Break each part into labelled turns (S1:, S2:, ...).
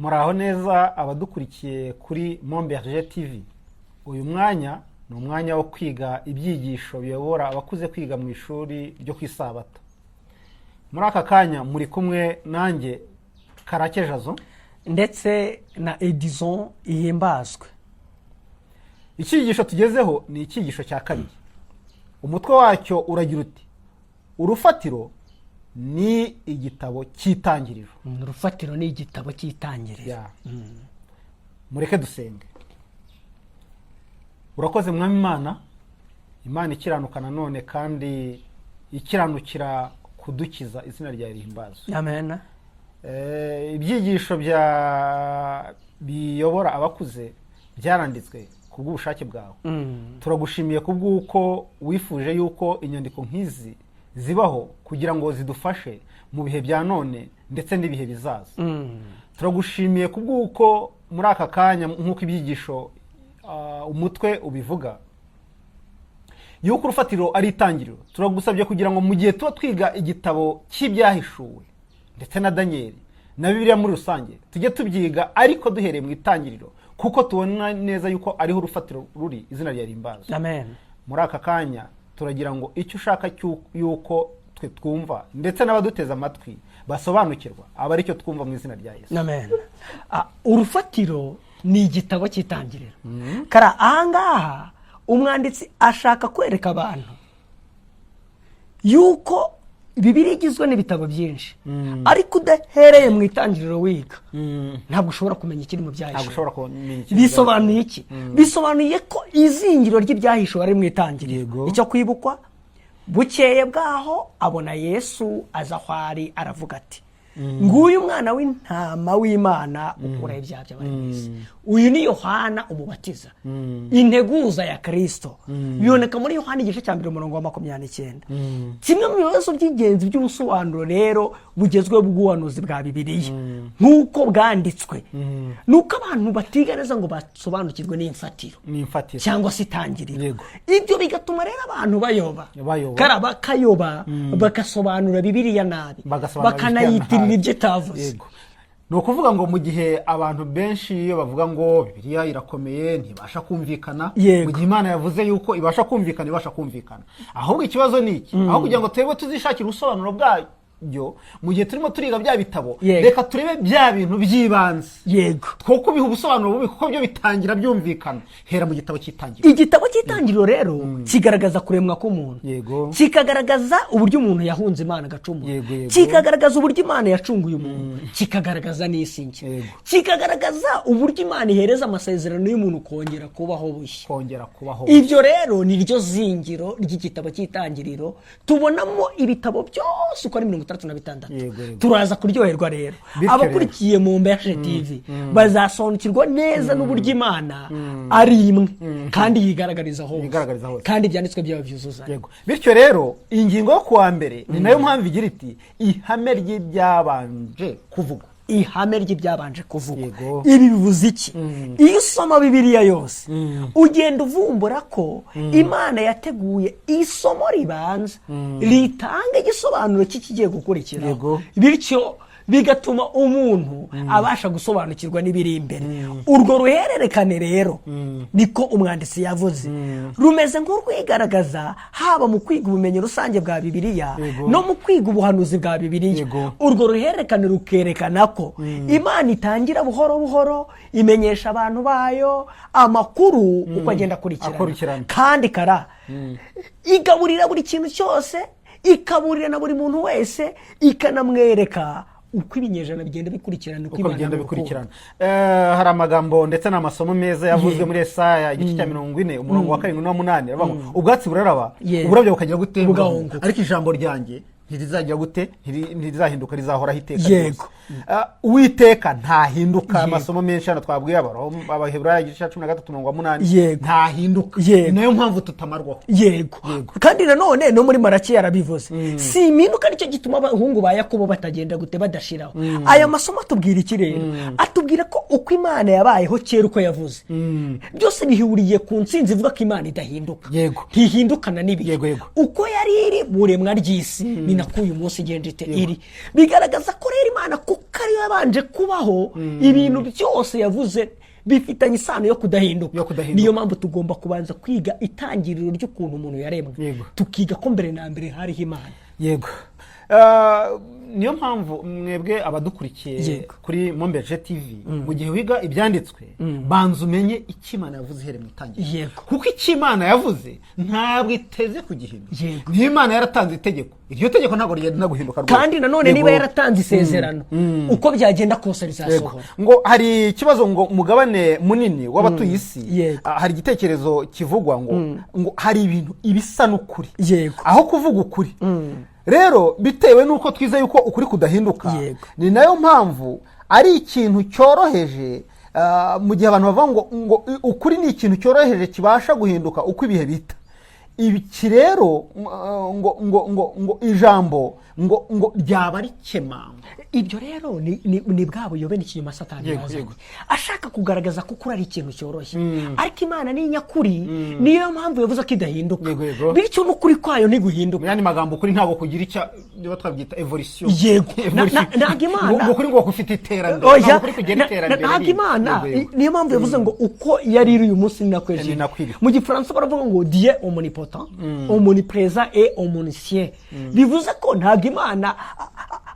S1: muraho neza abadukurikiye kuri Montberger TV. Uyu mwanya ni umwanya wo kwiga ibyigisho biyobora abakuze kwiga mu ishuri ryo kwisabato. Muri aka kanya muri kumwe nanjye Karake Jazo
S2: ndetse na Edison Ihimbazwe.
S1: Icyigisho tugezeho ni icyigisho cya kabiri. Umutwe wacyo uragira uti: urufatiro ni igitabo cy'itangiriro.
S2: Urufatiro ni igitabo cy'itangiriro.
S1: Mureke dusenge. Urakoze mwami Imana, Imana ikiranuka nanone kandi ikiranukira kudukiza, izina ryawe rihimbazwe.
S2: Amen.
S1: Ibyigisho biyobora abakuze byaranditswe kubw'ubushake bwawe. Turagushimiye kubw'uko wifuje yuko inyandiko nk'izi zibaho kugira ngo zidufashe mu bihe bya none ndetse n'ibihe bizaza. Turagushimiye kubw'uko muri aka kanya nk'uko ibyigisho umutwe ubivuga yuko urufatiro ari itangiriro. Turagusabye kugira ngo mu gihe tuba twiga igitabo cy'ibyahishuwe ndetse na Daniel na Bibiliya muri rusange tujye tubyiga ariko duhereye mu itangiriro, kuko tubona neza yuko ariho urufatiro ruri, izina ryawe rihimbazwe.
S2: Amen.
S1: Muri aka kanya turagira ngo icyo ushaka yuko twe twumva ndetse n'abaduteza amatwi basobanukirwa aba ari cyo twumva mu izina rya Yesu.
S2: Amen. Urufatiro ni igitabo cy'itangiriro. Kara ahangaha umwanditsi ashaka kwereka abantu yuko Bibiliya igizwe n'ibitabo byinshi, ariko udahereye mu itangiriro wiga ntabwo ushobora kumenya ikiri mu byahishuwe. Bisobanuye iki? Bisobanuye ko izingiro ry'ibyahishuwe ari mu itangiriro. Icyo kwibukwa, bukeye bwaho abona Yesu aza aho ari, aravuga ati: nguyu umwana w'intama w'Imana ukuraho ibyaha by'abari mu isi. Uyu ni Yohana umubatiza, integuza ya Kristo. Biboneka muri Yohana igice cya 1:29. Kimwe mu bibazo by'ingenzi by'ubusobanuro rero bugezweho bw'ubuhanuzi bwa Bibiliya nk'uko bwanditswe, nuko abantu batiga neza ngo basobanukirwe n'imfatiro cyangwa se itangiriro. Ibyo bigatuma rero abantu bayoba bakayoba, bagasobanura Bibiliya nabi, bakanayitirira ibyo itavuze. Ni ukuvuga ngo mu gihe abantu benshi iyo bavuga ngo Bibiliya irakomeye ntibasha kumvikana, mu gihe Imana yavuze yuko ibasha kumvikana, ahubwo ikibazo ni iki? Aho kugira ngo twebwe tuzishakire ubusobanuro bwayo mu gihe turimo turiga bya bitabo, reka turebe bya bintu by'ibanze. Two kubiha ubusobanuro bubi kuko byo bitangira byumvikana hera mu gitabo cy'itangiriro. Igitabo cy'itangiriro rero kigaragaza kuremwa k'umuntu, kikagaragaza uburyo umuntu yahunze Imana agacumura, kikagaragaza uburyo Imana yacunguye umuntu, kikagaragaza n'isi nshya, kikagaragaza uburyo Imana ihereza amasezerano y'umuntu kongera kubaho bushya. Ibyo rero ni ryo zingiro ry'igitabo cy'itangiriro. Tubonamo ibitabo byose uko ari 36. Turaza kuryoherwa rero. Abakurikiye mu Montberger TV bazasobanukirwa neza n'uburyo Imana ari imwe kandi yigaragariza hose, kandi ibyanditswe byayo byuzuza.
S1: Bityo rero ingingo yo kuwa mbere ni nayo mpamvu igira iti: ihame ry'ibyabanje kuvugwa.
S2: Ihame ry'ibyabanje kuvugwa. Ibi bivuze iki? Iyo usoma Bibiliya yose ugenda uvumbura ko Imana yateguye isomo ribanza ritanga igisobanuro cy'ikigiye gukurikira, bityo bigatuma umuntu abasha gusobanukirwa n'ibiri imbere. Urwo ruhererekane rero niko umwanditsi yavuze, rumeze nk'urwigaragaza haba mu kwiga ubumenyi rusange bwa Bibiliya no mu kwiga ubuhanuzi bwa Bibiliya. Urwo ruhererekane rukerekana ko Imana itangira buhoro buhoro imenyesha abantu bayo amakuru uko agenda akurikirana, kandi igaburira buri kintu cyose, ikaburira na buri muntu wese, ikanamwereka uko ibinyejana bigenda bikurikirana, uko
S1: bigenda bikurikirana. Hari amagambo ndetse n'amasomo meza yavuzwe muri Yesaya igice cya 40 umurongo wa 7 n'umunani, avuga ngo ubwatsi buraraba, uburabyo bukagira gute, ariko ijambo ryanjye ntirizagira gute, ntirizahinduka, rizahoraho iteka. Uwiteka ntahinduka. Amasomo menshi hano twabwiye Abaheburayo igice cya 13:8 ntahinduka. Nayo mpamvu tutamarwaho.
S2: Kandi nanone no muri Malaki yarabivuze, si impinduka nicyo gituma abahungu ba Yakobo batagenda gute badashiraho. Aya masomo atubwira iki rero? Atubwira ko uko Imana yabayeho kera uko yavuze byose bihuriye ku ntsinzi ivuga ko Imana idahinduka, ntihindukana n'ibihe. Uko yari iri mu remwa ry'isi ni nako uyu munsi igenda iri bigaragaza ko rero Imana kuko ariyo yabanje kubaho ibintu byose yavuze bifitanye isano yo kudahinduka. Niyo mpamvu tugomba kubanza kwiga itangiriro ry'ukuntu umuntu yaremwe, tukiga ko mbere na mbere hariho Imana.
S1: Yego. Niyo mpamvu mwebwe abadukurikiye kuri Mombeje TV mu gihe wiga ibyanditswe banza umenye icyo Imana yavuze ihere mu itangiriro, kuko icyo Imana yavuze ntabwo iteze kugihinduka. Niyo Imana yaratanze itegeko, iryo tegeko ntabwo rigenda guhinduka rwose.
S2: Kandi nanone niba yaratanze isezerano uko byagenda kose rizasohora.
S1: Ngo hari ikibazo ngo umugabane munini w'abatuye isi hari igitekerezo kivugwa ngo hari ibintu ibisa n'ukuri aho kuvuga ukuri. Rero bitewe nuko twize yuko ukuri kudahinduka, ni nayo mpamvu ari ikintu cyoroheje mu gihe abantu bavuga ngo ukuri ni ikintu cyoroheje kibasha guhinduka uko ibihe bita. Iki rero ngo ijambo ngo ryaba rikemanga.
S2: Ibyo rero ni bwa buyobe n'ikinyoma Satani yazanye ashaka kugaragaza ko kuri ari ikintu cyoroshye, ariko Imana ni nyakuri. Niyo mpamvu yavuze ko idahinduka, bityo n'ukuri kwayo ntiguhinduka.
S1: Yani magambo kuri ntago kugira icyo twabyita evolution.
S2: Ntabwo Imana
S1: ngo kuri ngo ufite iterambere, ntabwo kuri kugenda iterambere.
S2: Ntabwo Imana niyo mpamvu yavuze ngo uko yari iri uyu munsi ninakweje. Mu Gifaransa baravuga ngo Dieu omnipotent, omniprésent et omniscient. Bivuze ko ntabwo Imana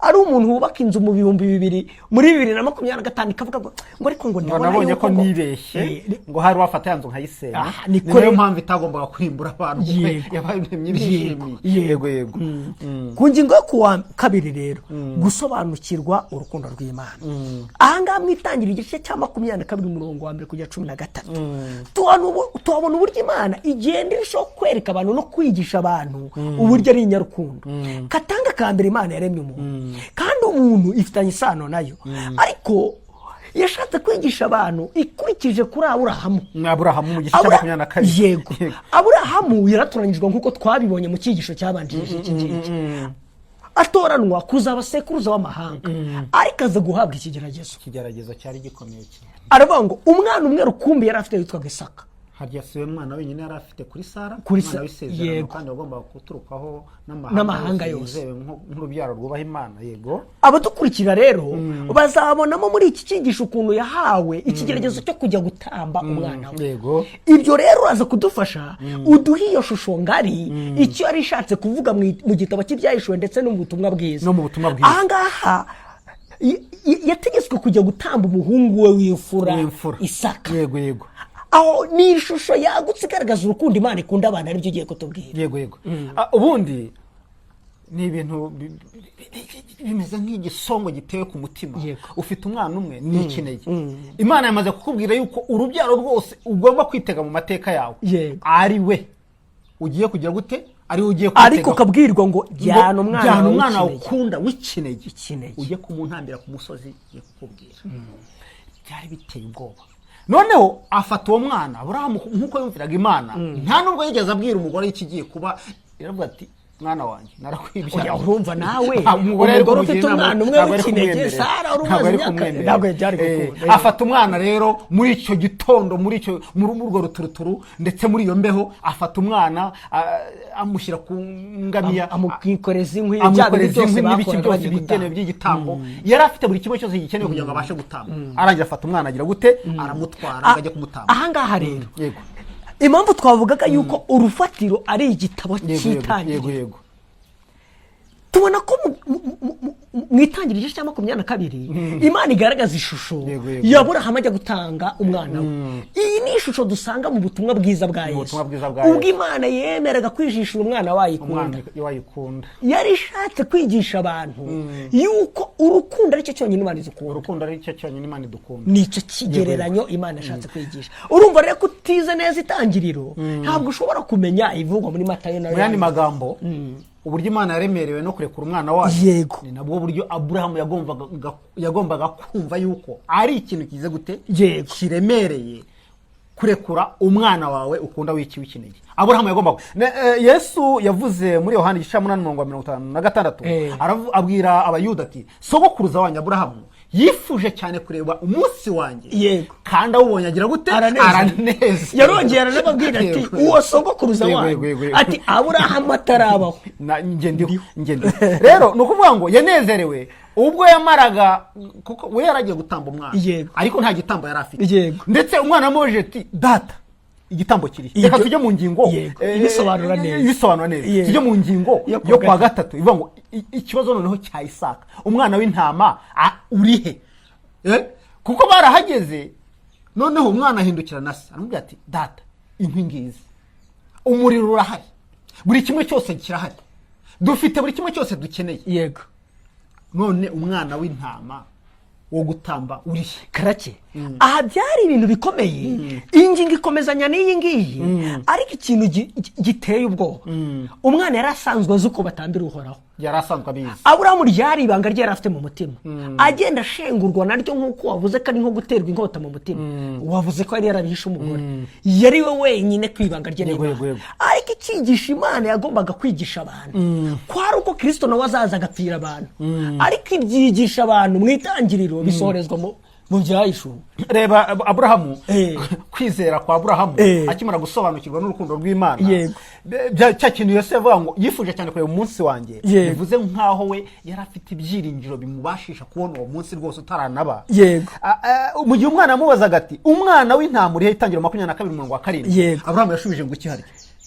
S2: ari umuntu wubaka inzu mu 2000 muri 2025 ikavuga ngo ariko ngo
S1: nabonye ko nibeshye ngo hari wafata yanzu nkayisenya. Niyo mpamvu itagombaga kurimbura abantu yabaye myinshi. Yego.
S2: Ku ngingo yo kuwa kabiri rero gusobanukirwa urukundo rw'Imana, ahanga mwitangira igice cya 22 umurongo wa mbere kujya 13 tuhabona uburyo Imana igenda irushaho kwereka abantu no kwigisha abantu uburyo ari inyarukundo. Katanga ka mbere Imana yaremye umuntu, kandi umuntu ifitanye isano nayo, ariko yashatse kwigisha abantu ikurikije kuri Aburahamu
S1: mu gice cya 22.
S2: Yego, Aburahamu yaratoranyijwe nk'uko twabibonye mu cyigisho cyabanjirije iki ngiki, atoranwa kuzaba sekuruza w'amahanga, ariko aza guhabwa ikigeragezo
S1: cyari gikomeye cyane.
S2: Aravuga ngo umwana umwe rukumbi yari afite witwaga Isaka.
S1: Harya siwe mwana wenyine yari afite kuri Sara, umwana w'isezerano, kandi agomba guturukaho n'amahanga yose nk'urubyaro rwubaha Imana. Yego,
S2: abadukurikira rero bazabonamo muri iki cyigisho ukuntu yahawe ikigeragezo cyo kujya gutamba umwana we.
S1: Yego,
S2: ibyo rero uraza kudufasha uduhe iyo shusho ngari icyo yari ishatse kuvuga mu gitabo cy'ibyahishuwe ndetse no mu butumwa bwiza. Ahangaha yategetswe kujya gutamba umuhungu we w'imfura Isaka.
S1: Yego,
S2: aho ni ishusho yagutse igaragaza urukundo Imana ikunda abantu, aribyo ugiye kutubwira.
S1: Yego. Ubundi ni ibintu bimeze nk'igisongo gitewe ku mutima. Ufite umwana umwe ni ikinege. Imana yamaze kukubwira yuko urubyaro rwose ugomba kwitega mu mateka yawe ari we ugiye kugira gute, ari ugiye kwitega.
S2: Ariko kabwirwa ngo jyana
S1: umwana ukunda w'ikinege ujye kumuntambira ku musozi yakubwira. Byari biteye ubwoba. Noneho afata uwo mwana Aburahamu nkuko yumviraga Imana, nta nubwo yigeze abwira umugore ikigiye kuba. Yaravuga ati mwana wanjye narakwibyara.
S2: Urumva nawe umugore ufite umwana umwe w'ikinege Sara ntabwo byari gukunda.
S1: Afata umwana rero muri icyo gitondo, muri urwo ruturuturu ndetse muri iyo mbeho, afata umwana amushyira ku ngamiya,
S2: amukoreza inkwi
S1: n'ibiki byose bikenewe by'igitambo. Yari afite buri kimwe cyose gikenewe kugira ngo abashe gutamba. Arangira afata umwana agira gute, aramutwara ajya kumutamba.
S2: Ahangaha rero impamvu twavugaga yuko urufatiro ari igitabo cy'itangiriro, tubona ko mu itangiriro igice cya 22 Imana igaragaza ishusho ya Aburahamu ajya gutanga umwana we. Iyi ni ishusho dusanga mu butumwa bwiza bwa Yesu, ubwo Imana yemeraga kwijishura umwana wayikunda. Yari ishatse kwigisha abantu yuko urukundo ari cyo cyonyine Imana idukunda. Nicyo kigereranyo Imana yashatse kwigisha. Urumva rero ko utize neza itangiriro ntabwo ushobora kumenya ivugwa muri Matayo na
S1: Yohana. Magambo uburyo Imana yaremerewe no kurekura umwana wayo, ni nabwo buryo Aburahamu yagombaga kumva yuko ari ikintu kize gute kiremereye kurekura umwana wawe ukunda w'ikinege. Aburahamu yagombaga. Yesu yavuze muri Yohana 8:56 abwira abayuda ati sogokuruza wanyu Aburahamu yifuje cyane kureba umunsi wanjye
S2: yego
S1: kandi awubonye agira gute araneza
S2: yarongera aranababwira ati uwo sogokuruza wanyu ati Aburahamu atarabaho
S1: ndiho rero ni ukuvuga ngo yanezerewe ubwo yamaraga kuko we yaragiye gutamba umwana ariko nta gitambo yari afite ndetse umwana amubajije ati data igitambo kiri reka tujye mu ngingo
S2: ibisobanura neza
S1: tujye mu ngingo yo kwa gatatu ivuga ngo ikibazo noneho cya Isaka umwana w'intama urihe kuko barahageze noneho umwana ahindukira na se aramubwira ati data inkwi ngizi umuriro urahari buri kimwe cyose kirahari dufite buri kimwe cyose dukeneye
S2: yego
S1: none umwana w'intama wo gutamba uri
S2: karake aha byari ibintu bikomeye ingingo ikomezanya n'iyi ngiyi ariko ikintu giteye ubwoba umwana yari asanzwe azi uko batambira uhoraho
S1: yari asanzwe abizi
S2: Aburahamu ryari ibanga ryari afite mu mutima agenda ashengurwa naryo nk'uko wavuze ko ari nko guterwa inkota mu mutima wavuze ko yari yarabihishe umugore yari we wenyine ku ibanga rye ariko icyigisha Imana yagombaga kwigisha abantu kwari uko Kristo nawe azaza agapfira abantu ariko ibyigisha abantu mu itangiriro bisohorezwa mu byahishuwe
S1: reba Aburahamu kwizera kwa Aburahamu akimara gusobanukirwa n'urukundo rw'Imana cya kintu Yosefu avuga ngo yifuje cyane kureba umunsi wanjye bivuze nkaho we yari afite ibyiringiro bimubashisha kubona uwo munsi rwose utaranaba mu gihe umwana amubazaga ati umwana w'intama urihe itangiro 22:7 Aburahamu yashubije ngo iki hari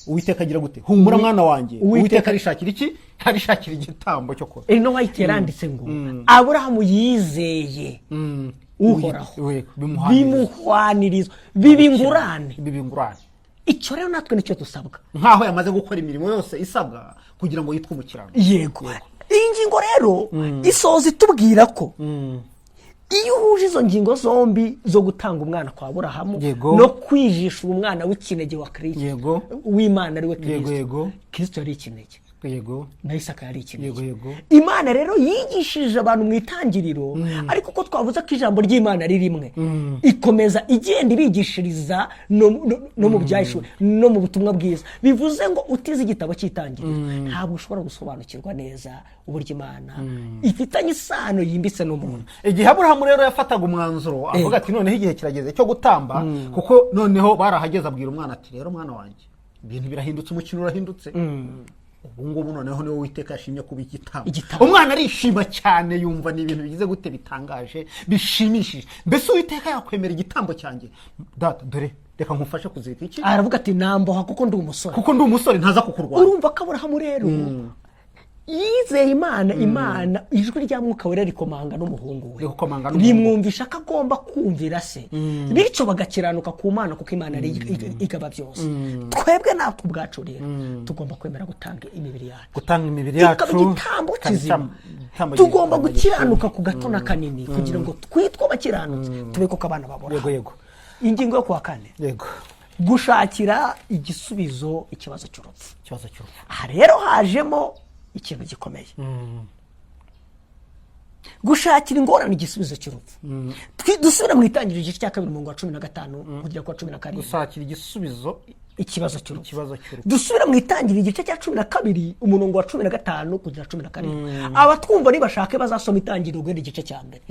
S1: Uwiteka agira gute humura mwana wanjye Uwiteka arishakira iki arishakira igitambo cyo kora
S2: ino wayite yaranditse ngo Aburahamu yizeye uhoraho bimuhwaniriza bibingurane icyo rero natwe nicyo dusabwa
S1: nkaho yamaze gukora imirimo yose isabwa kugira ngo yitwe umukirano
S2: yego iyi ngingo rero isoza itubwira ko iyo uhuje izo ngingo zombi zo gutanga umwana kwa Aburahamu no kwijisha umwana w'ikinege wa Kristo w'Imana ari we Kristo Kristo yari ikinege na Isaka yari ikinege Imana rero yigishije abantu mu itangiriro ariko ko twavuze ko ijambo ry'Imana ari rimwe ikomeza igenda ibigishiriza no mu byahishwe no mu butumwa bwiza bivuze ngo utize igitabo cy'itangiriro ntabwo ushobora gusobanukirwa neza uburyo Imana ifitanye isano yimbitse n'umuntu
S1: igihe Aburahamu rero yafataga umwanzuro avuga ati noneho igihe kirageze cyo gutamba kuko noneho barahageze abwira umwana ati rero mwana wanjye ibintu birahindutse umukino urahindutse ubu ngubu noneho niwe Uwiteka yashimye kuba igitambo umwana arishima cyane yumva ni ibintu bigize gute bitangaje bishimishije mbese Uwiteka yakwemera igitambo cyanjye data dore reka nkufashe kuzirika iki
S2: aravuga ati namboha kuko ndi umusore
S1: ntaza kukurwanya
S2: urumva ko Aburahamu rero yizeye Imana ijwi rya Mwuka Wera rikomanga n'umuhungu we rimwumvisha ko agomba kumvira se bityo bagakiranuka ku Mana kuko Imana ari igaba byose twebwe natwe ubwacu rero tugomba kwemera gutanga imibiri yacu igitambo kizima tugomba gukiranuka ku gato na kanini kugira ngo twitwe abakiranutsi tube kuko abana babura ingingo yo kuwa kane gushakira igisubizo ikibazo cy'urupfu aha rero hajemo ikintu gikomeye gushakira ingorane igisubizo cy'urupfu dusubira mu itangiriro igice cya 2:15 kugera ku 17
S1: gushakira igisubizo
S2: ikibazo cy'urupfu dusubira mu itangiriro igice cya 12 umurongo wa 15 kugera 17 abatwumva nibashake bazasoma itangiriro gwenda igice cya mbere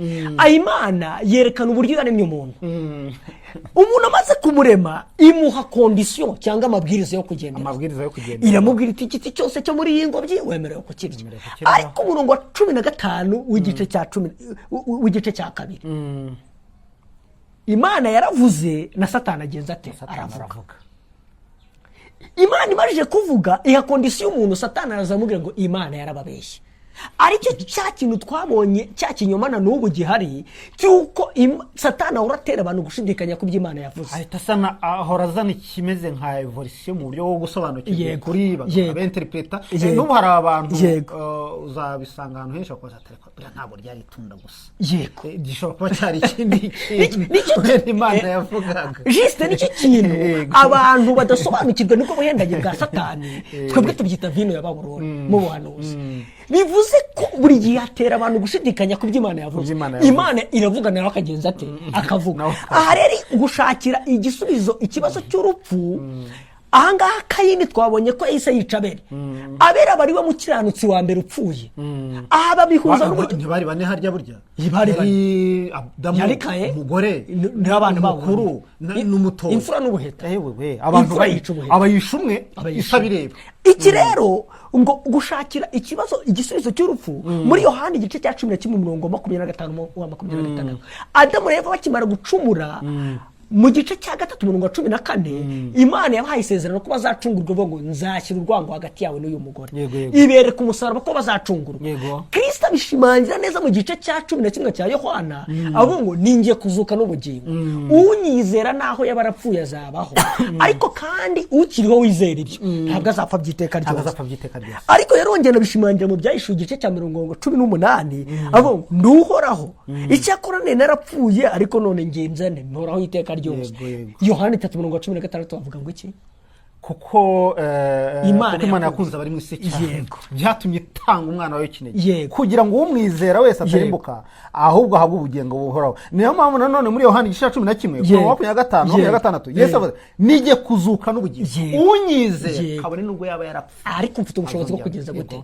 S2: Imana yerekana uburyo yaremye umuntu umuntu amaze kumurema imuha condition cyangwa amabwiriza yo kugendera iramubwira iti igiti cyose cyo muri iyi ngobyi wemerewe kukirya ariko umurongo wa 15 w'igice cya 10 w'igice cya 2 Imana yaravuze na Satani agenza ate aravuga Imana imarije kuvuga iha condition umuntu Satani arazamubwira ngo Imana yarababeshye aricyo cya kintu twabonye cya kinyomana n'ubu gihari cyuko Satani uratera abantu gushidikanya ku by'Imana yavuze
S1: ahita sana ahorazana kimeze nka evolution mu buryo bwo gusobanukirwa kuri babenterpreta n'ubu hari abantu uzabisanga ahantu henshi bakoza telefone ntabwo ryari tunda gusa gishobora kuba cyari ikindi kintu Imana yavugaga
S2: juste nicyo kintu abantu badasobanukirwa niko buhendanye bwa Satani twebwe tubyita vino ya Babuloni mu buhanuzi bivuze ko buri gihe atera abantu gushidikanya ku by'Imana yavuze Imana iravuga nawe akagenza ate akavuga aha rero gushakira igisubizo ikibazo cy'urupfu ahangaha Kayini twabonye ko yahise yica Abeli. Abeli aba ari we mukiranutsi wa mbere upfuye. Aha babihuza
S1: n'uburyo ntibari bane harya burya.
S2: Yari
S1: Adamu,
S2: yarikaye
S1: umugore
S2: n'abana
S1: bakuru n'umuto.
S2: Imfura n'ubuheta.
S1: Abantu abayisha umwe isabireba.
S2: Iki rero ngo gushakira ikibazo igisubizo cy'urupfu muri Yohana igice cya 11:25-26. Adamu rero bakimara gucumura mu gice cya 3:14 Imana yabahaye isezerano ko bazacungurwa ngo nzashyira urwango hagati yawe n'uyu mugore. Ibereka umusaraba ko bazacungurwa. Kristo abishimangira neza mu gice cya 11 cya Yohana avuga ngo ningiye kuzuka n'ubugingo. Unyizera naho yabarapfuye azabaho. Ariko kandi ukiriho wizera ibyo ntabwo azapfa byiteka ryose. Ariko yarongera bishimangira mu byahishuye igice cya 18 avuga ngo nduhoraho icyakora ne narapfuye ariko none ngiye nzane ntoraho iteka ryose. Yohana 3:16 avuga ngo iki?
S1: Kuko Imana yakunze abari mu isi cyane byatumye itanga umwana wawe w'ikinege kugira ngo umwizera wese atarimbuka ahubwo ahabwe ubugingo buhoraho. Niyo mpamvu nanone muri Yohana igice cya 11:25-26 Yesu avuga nige kuzuka n'ubugingo unyizera kabone nubwo yaba yarapfuye.
S2: Ariko mfite ubushobozi bwo kugeza gute?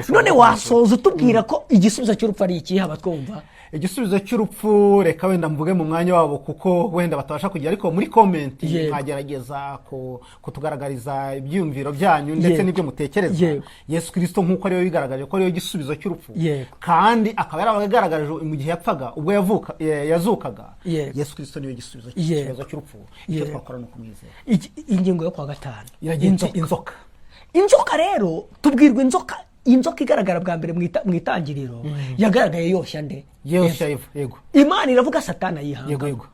S2: None wasoza utubwira ko igisubizo cy'urupfu ari iki? Haba twumva
S1: igisubizo cy'urupfu reka wenda mvuge mu mwanya wabo kuko wenda batabasha kugira, ariko muri comment nkagerageza kutugaragariza ibyumviro byanyu ndetse n'ibyo mutekereza. Yesu Kristo nk'uko ariyo bigaragaje ko ariyo gisubizo cy'urupfu kandi akaba yarabagaragaje mu gihe yapfaga ubwo yazukaga. Yesu Kristo niwe gisubizo cy'urupfu. Icyo twakora no kumwizera.
S2: Ingingo yo kwa 5
S1: inzoka
S2: rero tubwirwa inzoka igaragara bwa mbere mu itangiriro yagaragaye yoshya nde?
S1: Yego.
S2: Imana iravuga Satani ayihanga.
S1: Yego.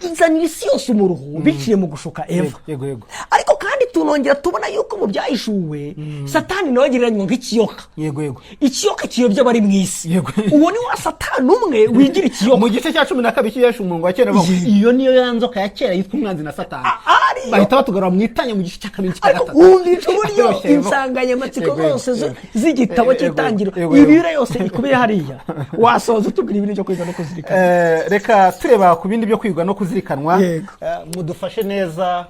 S2: Izanira isi yose umuruhu biciye mu gushuka Eva.
S1: Yego.
S2: Ariko kandi tunongera tubona yuko mu byahishuwe Satani nawe agereranywa nk'ikiyoka.
S1: Yego.
S2: Ikiyoka kiyobya bari mu isi. Uwo ni wa Satani umwe wigira ikiyoka.
S1: Mu gice cya 12 cy'Yeshu umuntu wa kera bavuga iyo niyo yanzoka ya kera yitwa umwanzi na Satani. Bahita batugarura mu itanya mu gice cya 2 cya 3.
S2: Ariko wumvisha uburyo insanganyamatsiko zose z'igitabo cy'itangiro ibire yose ikubiye hariya. Wasoza utubwira ibintu byo kwiga no kuzirikana.
S1: Reka tureba ku bindi byo kwiga no kuzirikanwa. Mudufashe neza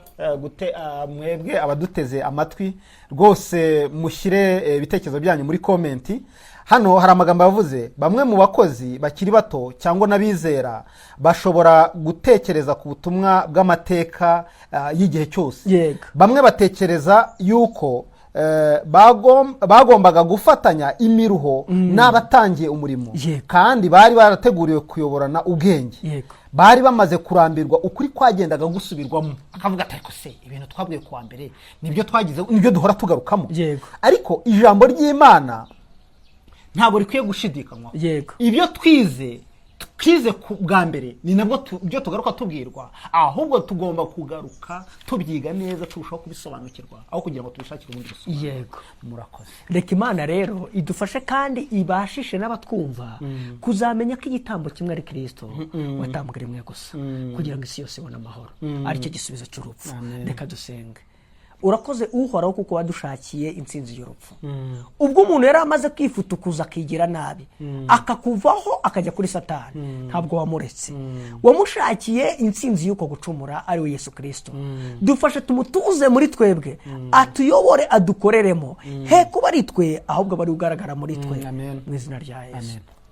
S1: mwebwe abaduteze amatwi rwose mushyire ibitekerezo byanyu muri komenti. Hano hari amagambo yavuze bamwe mu bakozi bakiri bato cyangwa n'abizera bashobora gutekereza ku butumwa bw'amateka y'igihe cyose. Bamwe batekereza yuko bagombaga gufatanya imiruho n'abatangiye umurimo kandi bari barateguriwe kuyoborana ubwenge. Bari bamaze kurambirwa ukuri kwagendaga gusubirwamo. Akavuga ati ariko se ibintu twabwiye kuwa mbere nibyo twagize nibyo duhora tugarukamo. Ariko ijambo ry'Imana ntabwo rikwiye gushidikanywa. Ibyo twize bwa mbere ni nabwo byo tugaruka tubwirwa, ahubwo tugomba kugaruka tubyiga neza turushaho kubisobanukirwa aho kugira ngo tubishakire ubundi busobanuro. Murakoze.
S2: Reka Imana rero idufashe kandi ibashishe n'abatwumva kuzamenya ko igitambo kimwe ari Kristo watambwe rimwe gusa kugira ngo isi yose ibone amahoro. Aricyo gisubizo cy'urupfu. Reka dusenge. Urakoze uhoraho kuko wadushakiye intsinzi y'urupfu. Ubwo umuntu yari amaze kwifutukuza akigira nabi akakuvaho akajya kuri Satani, ntabwo wamuretse. Wamushakiye intsinzi y'uko gucumura ari we Yesu Kristo. Dufashe tumutuze muri twebwe atuyobore adukoreremo he kuba ari twe ahubwo bari ugaragara muri twe mu izina rya Yesu.